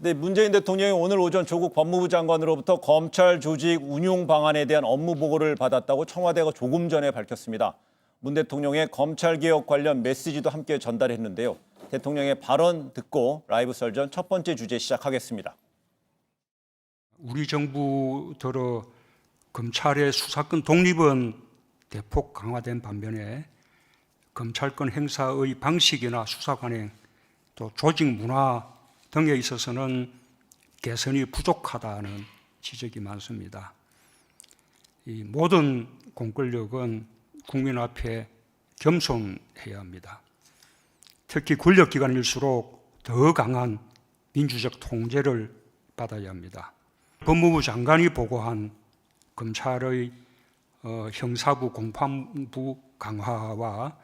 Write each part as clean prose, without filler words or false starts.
네, 문재인 대통령이 오늘 오전 조국 법무부 장관으로부터 검찰 조직 운용 방안에 대한 업무 보고를 받았다고 청와대가 조금 전에 밝혔습니다. 문 대통령의 검찰개혁 관련 메시지도 함께 전달했는데요. 대통령의 발언 듣고 라이브 설전 첫 번째 주제 시작하겠습니다. 우리 정부 들어 검찰의 수사권 독립은 대폭 강화된 반면에 검찰권 행사의 방식이나 수사 관행 또 조직 문화 등에 있어서는 개선이 부족하다는 지적이 많습니다. 이 모든 공권력은 국민 앞에 겸손해야 합니다. 특히 권력기관일수록 더 강한 민주적 통제를 받아야 합니다. 법무부 장관이 보고한 검찰의 형사부 공판부 강화와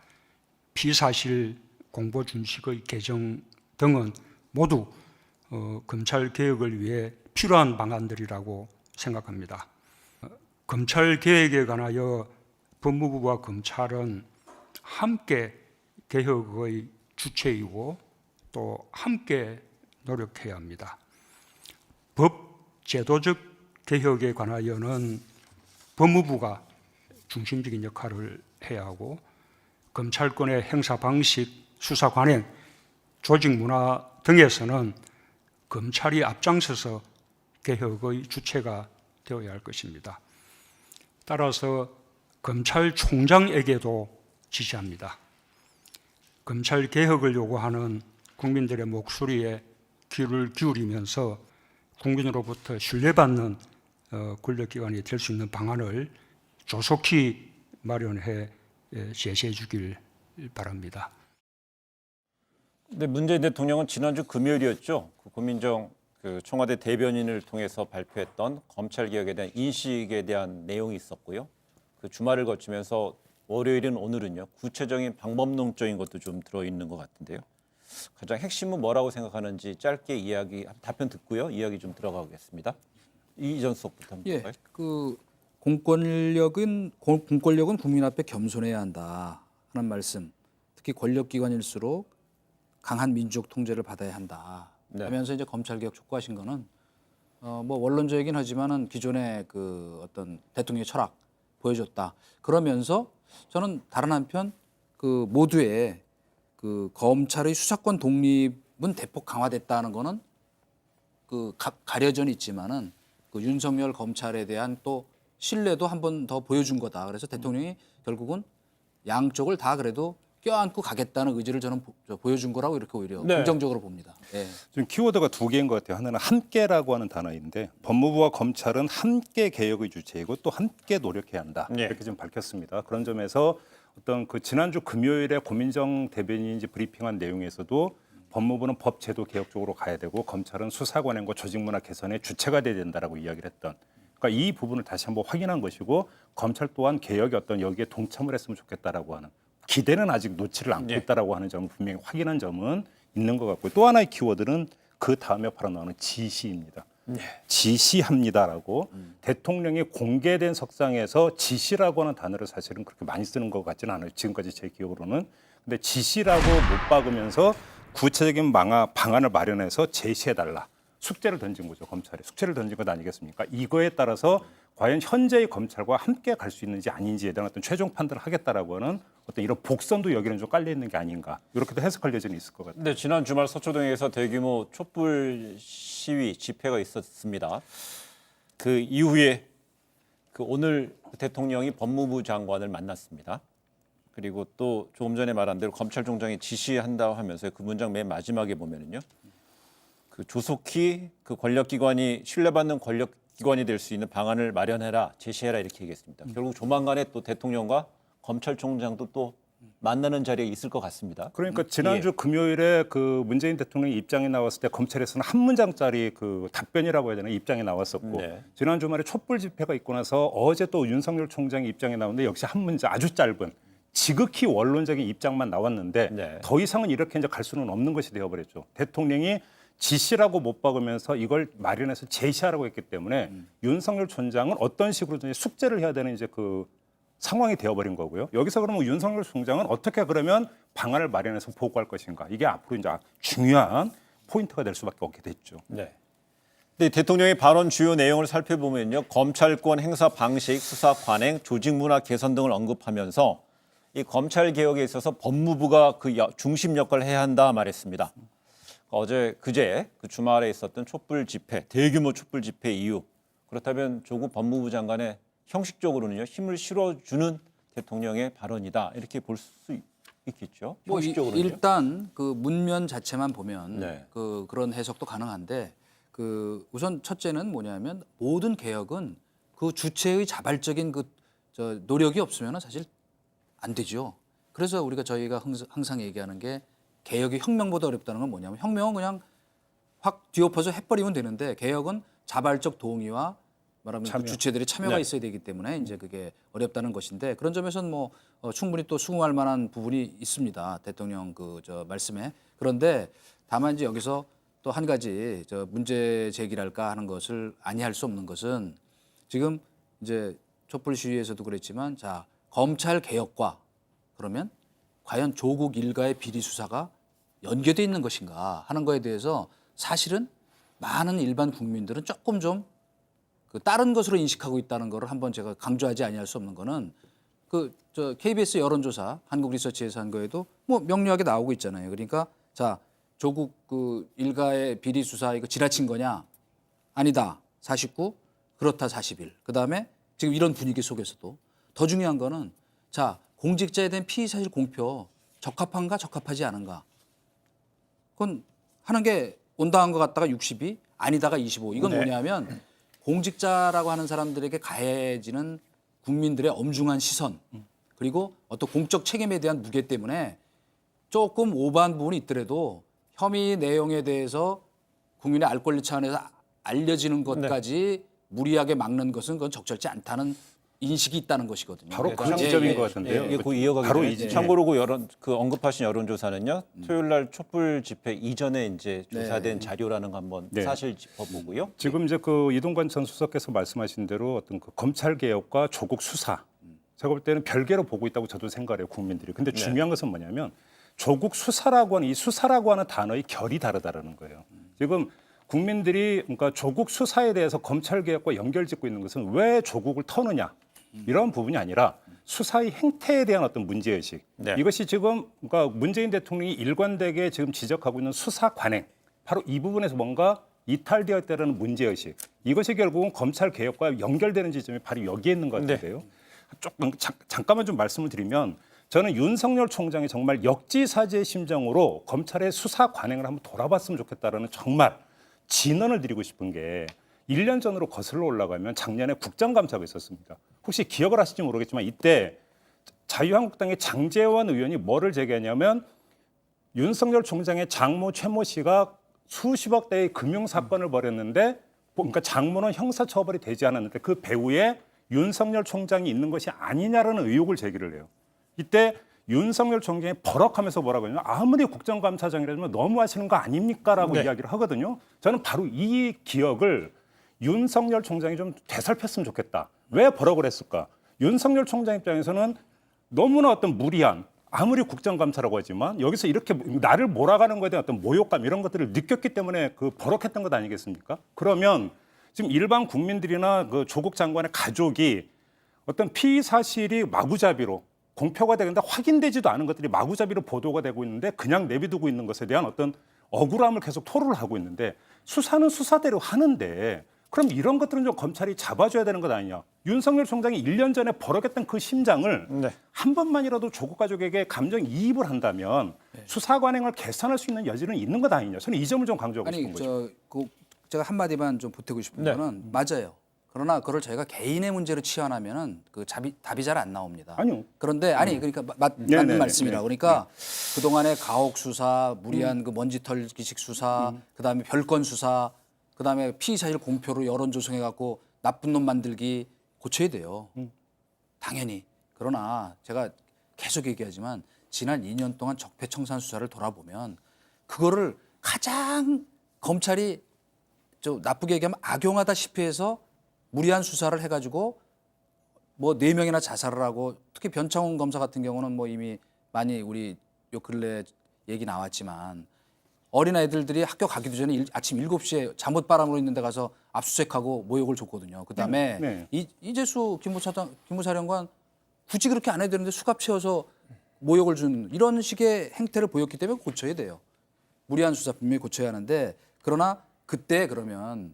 피사실 공보 준칙의 개정 등은 모두 검찰 개혁을 위해 필요한 방안들이라고 생각합니다. 검찰 개혁에 관하여 법무부와 검찰은 함께 개혁의 주체이고 또 함께 노력해야 합니다. 법 제도적 개혁에 관하여는 법무부가 중심적인 역할을 해야 하고 검찰권의 행사 방식, 수사 관행, 조직 문화 등에서는 검찰이 앞장서서 개혁의 주체가 되어야 할 것입니다. 따라서 검찰총장에게도 지시합니다. 검찰 개혁을 요구하는 국민들의 목소리에 귀를 기울이면서 국민으로부터 신뢰받는 권력기관이 될 수 있는 방안을 조속히 마련해 제시해 주길 바랍니다. 네, 문재인 대통령은 지난주 금요일이었죠. 고민정 청와대 대변인을 통해서 발표했던 검찰개혁에 대한 인식에 대한 내용이 있었고요. 그 주말을 거치면서 월요일인 오늘은요. 구체적인 방법론적인 것도 좀 들어있는 것 같은데요. 가장 핵심은 뭐라고 생각하는지 짧게 이야기, 답변 듣고요. 이야기 좀 들어가겠습니다. 이전 수석부터 한번 볼까요? 공권력은 국민 앞에 겸손해야 한다 하는 말씀. 특히 권력기관일수록 강한 민주적 통제를 받아야 한다. 네. 하면서 이제 검찰개혁 촉구하신 거는 뭐 원론적이긴 하지만은 기존의 그 어떤 대통령의 철학 보여줬다. 그러면서 저는 다른 한편 그 모두의 그 검찰의 수사권 독립은 대폭 강화됐다는 거는 그 가려져 있지만은 그 윤석열 검찰에 대한 또 신뢰도 한 번 더 보여준 거다. 그래서 대통령이 결국은 양쪽을 다 그래도 껴안고 가겠다는 의지를 저는 보여준 거라고 이렇게 오히려 네. 긍정적으로 봅니다. 예. 지금 키워드가 두 개인 것 같아요. 하나는 함께라고 하는 단어인데 법무부와 검찰은 함께 개혁의 주체이고 또 함께 노력해야 한다. 네. 이렇게 지금 밝혔습니다. 그런 점에서 어떤 그 지난주 금요일에 고민정 대변인이 브리핑한 내용에서도 법무부는 법 제도 개혁 쪽으로 가야 되고 검찰은 수사 관행과 조직 문화 개선의 주체가 돼야 된다라고 이야기를 했던. 그러니까 이 부분을 다시 한번 확인한 것이고 검찰 또한 개혁의 어떤 여기에 동참을 했으면 좋겠다라고 하는 기대는 아직 놓지를 않고 있다라고 하는 점을 분명히 확인한 점은 있는 것 같고요. 또 하나의 키워드는 그 다음에 바로 나오는 지시입니다. 지시합니다라고 대통령이 공개된 석상에서 지시라고 하는 단어를 사실은 그렇게 많이 쓰는 것 같지는 않아요. 지금까지 제 기억으로는. 근데 지시라고 못 박으면서 구체적인 방안을 마련해서 제시해달라. 숙제를 던진 거죠. 검찰에. 숙제를 던진 것 아니겠습니까? 이거에 따라서 과연 현재의 검찰과 함께 갈 수 있는지 아닌지에 대한 어떤 최종 판단을 하겠다라고 하는 어떤 이런 복선도 여기는 좀 깔려 있는 게 아닌가. 이렇게도 해석할 여지는 있을 것 같아요. 네, 지난 주말 서초동에서 대규모 촛불 시위 집회가 있었습니다. 그 이후에 오늘 대통령이 법무부 장관을 만났습니다. 그리고 또 조금 전에 말한 대로 검찰총장이 지시한다고 하면서 그 문장 맨 마지막에 보면은요. 그 조속히 그 권력기관이 신뢰받는 권력기관이 될 수 있는 방안을 마련해라, 제시해라 이렇게 얘기했습니다. 결국 조만간에 또 대통령과 검찰총장도 또 만나는 자리에 있을 것 같습니다. 그러니까 지난주 금요일에 그 문재인 대통령이 입장에 나왔을 때 검찰에서는 한 문장짜리 그 답변이라고 해야 되나 입장에 나왔었고 네. 지난 주말에 촛불 집회가 있고 나서 어제 또 윤석열 총장이 입장에 나오는데 역시 한 문장 아주 짧은 지극히 원론적인 입장만 나왔는데 네. 더 이상은 이렇게 이제 갈 수는 없는 것이 되어버렸죠. 대통령이 지시라고 못 박으면서 이걸 마련해서 제시하라고 했기 때문에 윤석열 총장은 어떤 식으로든 숙제를 해야 되는 이제 그 상황이 되어버린 거고요. 여기서 그러면 윤석열 총장은 어떻게 그러면 방안을 마련해서 보고할 것인가. 이게 앞으로 이제 중요한 포인트가 될 수밖에 없게 됐죠. 네. 근데 대통령의 발언 주요 내용을 살펴보면요. 검찰권 행사 방식, 수사 관행, 조직 문화 개선 등을 언급하면서 이 검찰 개혁에 있어서 법무부가 그 중심 역할을 해야 한다 말했습니다. 그제 그 주말에 있었던 촛불 집회, 대규모 촛불 집회 이후 그렇다면 조국 법무부 장관의 형식적으로는요 힘을 실어주는 대통령의 발언이다 이렇게 볼 수 있겠죠. 뭐 형식적으로는요. 일단 그 문면 자체만 보면 네. 그런 해석도 가능한데 우선 첫째는 뭐냐면 모든 개혁은 그 주체의 자발적인 노력이 없으면 사실 안 되죠. 그래서 저희가 항상 얘기하는 게 개혁이 혁명보다 어렵다는 건 뭐냐면 혁명은 그냥 확 뒤엎어서 해버리면 되는데 개혁은 자발적 동의와 말하면 그 주체들의 참여가 네. 있어야 되기 때문에 이제 그게 어렵다는 것인데 그런 점에서는 뭐 충분히 또 수긍할 만한 부분이 있습니다. 대통령 말씀에. 그런데 다만 이제 여기서 또 한 가지 문제 제기랄까 하는 것을 아니할 수 없는 것은 지금 이제 촛불 시위에서도 그랬지만 자 검찰 개혁과 그러면 과연 조국 일가의 비리 수사가 연계돼 있는 것인가 하는 거에 대해서 사실은 많은 일반 국민들은 조금 좀 다른 것으로 인식하고 있다는 것을 한번 제가 강조하지 아니할 수 없는 거는 KBS 여론조사 한국 리서치에서 한 거에도 뭐 명료하게 나오고 있잖아요. 그러니까 자 조국 일가의 비리 수사 이거 지나친 거냐? 아니다. 49, 그렇다 41. 그다음에 지금 이런 분위기 속에서도 더 중요한 거는 자 공직자에 대한 피의 사실 공표 적합한가 적합하지 않은가? 그건 하는 게 온당한 것 같다가 62, 아니다가 25. 이건 뭐냐면 공직자라고 하는 사람들에게 가해지는 국민들의 엄중한 시선 그리고 어떤 공적 책임에 대한 무게 때문에 조금 오버한 부분이 있더라도 혐의 내용에 대해서 국민의 알 권리 차원에서 알려지는 것까지 무리하게 막는 것은 그건 적절치 않다는 인식이 있다는 것이거든요. 바로 그 그러니까 지점인 예, 것 같은데요. 이게 그 이어가기 바로 전에 이 지점. 참고로 그 언급하신 여론조사는요. 토요일 날 촛불 집회 이전에 이제 조사된 자료라는 거 한번 네. 사실 짚어보고요. 지금 이제 이동관 전 수석께서 말씀하신 대로 어떤 검찰 개혁과 조국 수사 제가 볼 때는 별개로 보고 있다고 저도 생각해요 국민들이. 근데 중요한 것은 뭐냐면 조국 수사라고 하는 이 수사라고 하는 단어의 결이 다르다라는 거예요. 지금 국민들이 그러니까 조국 수사에 대해서 검찰 개혁과 연결짓고 있는 것은 왜 조국을 터느냐 이런 부분이 아니라 수사의 행태에 대한 어떤 문제의식. 네. 이것이 지금 그러니까 문재인 대통령이 일관되게 지금 지적하고 있는 수사 관행 바로 이 부분에서 뭔가 이탈되었다는 문제의식. 이것이 결국은 검찰 개혁과 연결되는 지점이 바로 여기에 있는 것 같은데요. 조금 잠깐만 좀 말씀을 드리면 저는 윤석열 총장이 정말 역지사지의 심정으로 검찰의 수사 관행을 한번 돌아봤으면 좋겠다라는 정말 진언을 드리고 싶은 게 1년 전으로 거슬러 올라가면 작년에 국정감사가 있었습니다. 혹시 기억을 하실지 모르겠지만 이때 자유한국당의 장제원 의원이 뭐를 제기하냐면 윤석열 총장의 장모 최모 씨가 수십억 대의 금융 사건을 벌였는데 그러니까 장모는 형사처벌이 되지 않았는데 그 배후에 윤석열 총장이 있는 것이 아니냐라는 의혹을 제기를 해요. 이때 윤석열 총장이 버럭하면서 뭐라고 하냐면 아무리 국정감사장이라면 너무하시는 거 아닙니까라고 이야기를 하거든요. 저는 바로 이 기억을 윤석열 총장이 좀 되살폈으면 좋겠다. 왜 버럭을 했을까? 윤석열 총장 입장에서는 너무나 어떤 무리한 아무리 국정감사라고 하지만 여기서 이렇게 나를 몰아가는 것에 대한 어떤 모욕감 이런 것들을 느꼈기 때문에 버럭했던 것 아니겠습니까? 그러면 지금 일반 국민들이나 조국 장관의 가족이 어떤 피의 사실이 마구잡이로 공표가 되는데 확인되지도 않은 것들이 마구잡이로 보도가 되고 있는데 그냥 내비두고 있는 것에 대한 어떤 억울함을 계속 토로를 하고 있는데 수사는 수사대로 하는데 그럼 이런 것들은 좀 검찰이 잡아줘야 되는 것 아니냐. 윤석열 총장이 1년 전에 버럭했던 그 심장을 한 번만이라도 조국 가족에게 감정이입을 한다면 수사 관행을 개선할 수 있는 여지는 있는 것 아니냐. 저는 이 점을 좀 강조하고 싶은 거죠. 제가 한마디만 좀 보태고 싶은 거는 맞아요. 그러나 그걸 저희가 개인의 문제로 치환하면은 답이 잘 안 나옵니다. 아니요. 그런데 그러니까 맞는 말씀이라. 그러니까 그동안의 가혹 수사, 무리한 먼지 털기식 수사, 그다음에 별건 수사, 그다음에 피의 사실 공표로 여론 조성해 갖고 나쁜 놈 만들기 고쳐야 돼요. 당연히. 그러나 제가 계속 얘기하지만 지난 2년 동안 적폐청산 수사를 돌아보면 그거를 가장 검찰이 나쁘게 얘기하면 악용하다시피 해서 무리한 수사를 해가지고 4명이나 자살을 하고 특히 변창훈 검사 같은 경우는 이미 많이 우리 요 근래 얘기 나왔지만 어린아이들이 학교 가기도 전에 아침 7시에 잠옷바람으로 있는 데 가서 압수수색하고 모욕을 줬거든요. 그다음에 네. 이재수 기무사령관 굳이 그렇게 안 해도 되는데 수갑 채워서 모욕을 준 이런 식의 행태를 보였기 때문에 고쳐야 돼요. 무리한 수사 분명히 고쳐야 하는데 그러나 그때 그러면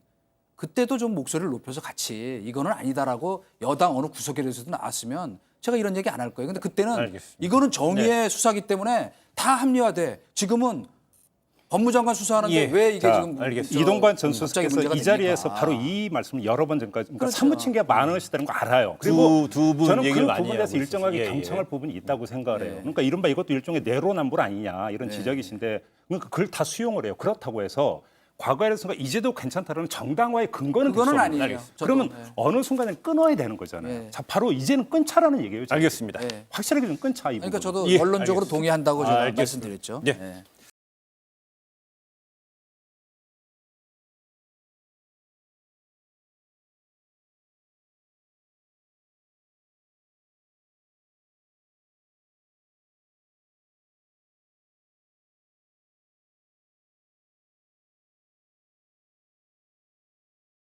그때도 좀 목소리를 높여서 같이 이거는 아니다라고 여당 어느 구석에서도 나왔으면 제가 이런 얘기 안 할 거예요. 근데 그때는 알겠습니다. 이거는 정의의 수사기 때문에 다 합리화돼. 지금은 법무장관 수사하는데 예. 왜 이게 자, 지금 알겠습니다. 이동관 전 갑자기 수석께서 문제가 이 자리에서 됩니까? 바로 이 말씀을 여러 번 전까지 그러니까 그렇죠. 사무친 게 많으시다는 거 알아요. 그리고 두 분 저는 그 얘기를 많이 부분에서 하고 일정하게 있어서. 예, 경청할 부분이 있다고 생각을 해요. 그러니까 이른바 이것도 일종의 내로남불 아니냐 이런 지적이신데 그러니까 그걸 다 수용을 해요. 그렇다고 해서 과거에서 이제도 괜찮다라는 정당화의 근거는 그거는 될수 없는 아니에요. 거예요. 저도, 그러면 네. 어느 순간에 끊어야 되는 거잖아요. 네. 자, 바로 이제는 끊자라는 얘기예요. 지금. 알겠습니다. 네. 확실하게 좀 끊자 이 그러니까 부분. 저도 예, 원론적으로 알겠습니다. 동의한다고 제가 알겠습니다. 말씀드렸죠. 네. 네.